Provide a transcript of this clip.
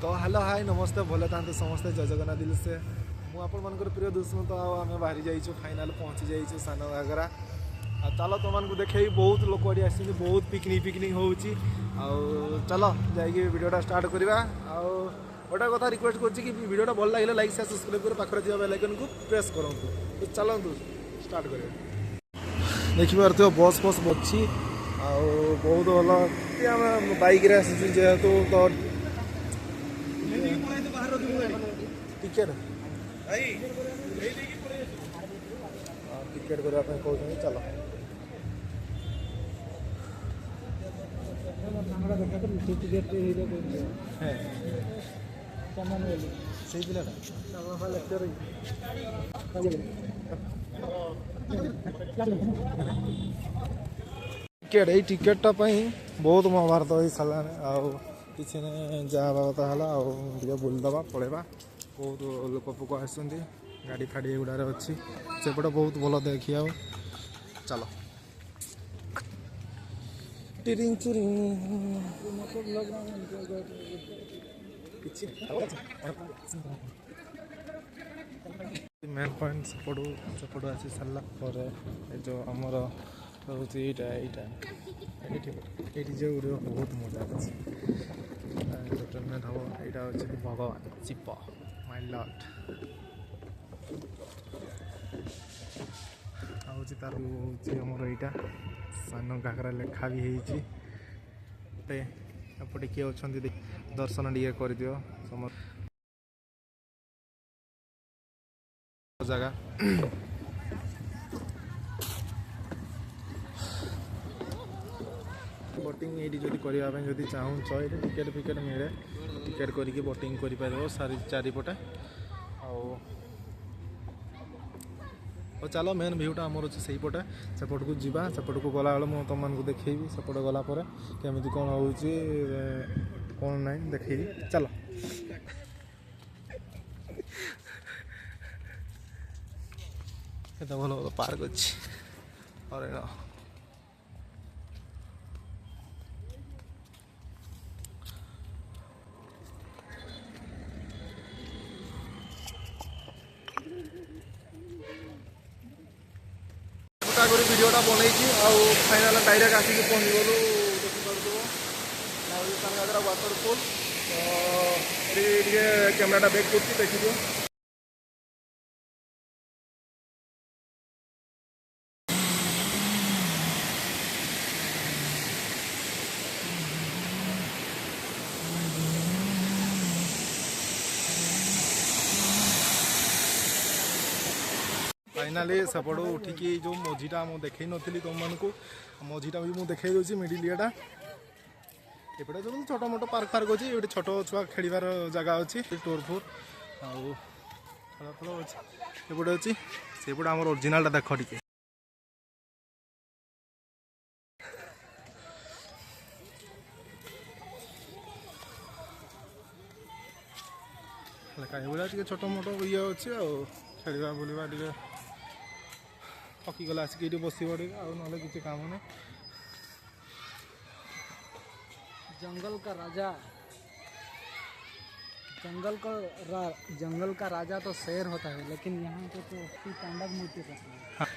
तो hello hi नमस्ते भले था समस्ते जय जगन्नाथ दिल से मुझे प्रिय दुष्मत आम बाहरी जाइए फाइनाल पहुँची जाइए सान घाघरा चलो तुमको देखे बहुत लोक आस बहुत पिकनिक हो चलो जाइए वीडियोटा स्टार्ट करवा गोटे कथा रिक्वेस्ट करोटा भल लगे लाइक शेयर सब्सक्राइब कर पाखे थी बेल आइकन को प्रेस करूँ तो चलतु स्टार्ट कर देखिए बस फस बची बहुत भल आम बैक जेहेतु तो टिकेट टिकेट करने कहते चलो से टिकेट यही टिकेटा बहुत महाभारत हो सारा किसी ने जहाँ बाबा है बुलदबा पलैबा बहुत लोक पोक आस गाड़ी फाड़ी गुड़ार अच्छी सेपटे बहुत भल देखिए चलो मेन पॉइंट सेपटू आसी सारा पर जो आमर रोचे ये जो बहुत मजा अच्छे एंटरटेनमेंट हम यहाँ हूँ भगवान शिव माय लॉर्ड हूँ तार हूँ यहाँ सान घाघरा लेखा भी होते एपटे किए अच्छा दर्शन टे कर दियो जगह बोटिंग ये जब करने चाहूँ ये टिकेट फिकेट मिले टिकेट करके बोटिंग कर सारी चारिपटे चलो मेन भ्यूटा आमर अच्छे से पटे सेपट को जीवा सेपट को गला मुझे तुमको देखी सेपट गलापर केमी कौन हो कौन ना देखी चलो भल भल पार्क अच्छी और वीडियोटा बनई फाइनाल डायरेक्ट आसिक पहुँच गलु देखिए सानघाघरा वाटरफॉल तो ये कैमेराटा बैक कर देखिए फाइनाली सेपट उठिकी जो मझीटा मुझे देखी नी तुमको मझीटा भी मुझे देखी दूसरी मिडिल येटा एपटे जो छोट मोट पार्क फार्क अच्छी ये छोट छुआ खेलार जगह अच्छी टूर फूर आल फल अच्छे एपटे अच्छी सेपटे आम ओरिजिनाल देख टे ये छोट मोट ये अच्छे खेलवा बुलवा टे थकीगला आसिक ये बस ना किसी काम नहीं जंगल का राजा तो शेर होता है लेकिन यहाँ पे तो तांडव मूर्ति का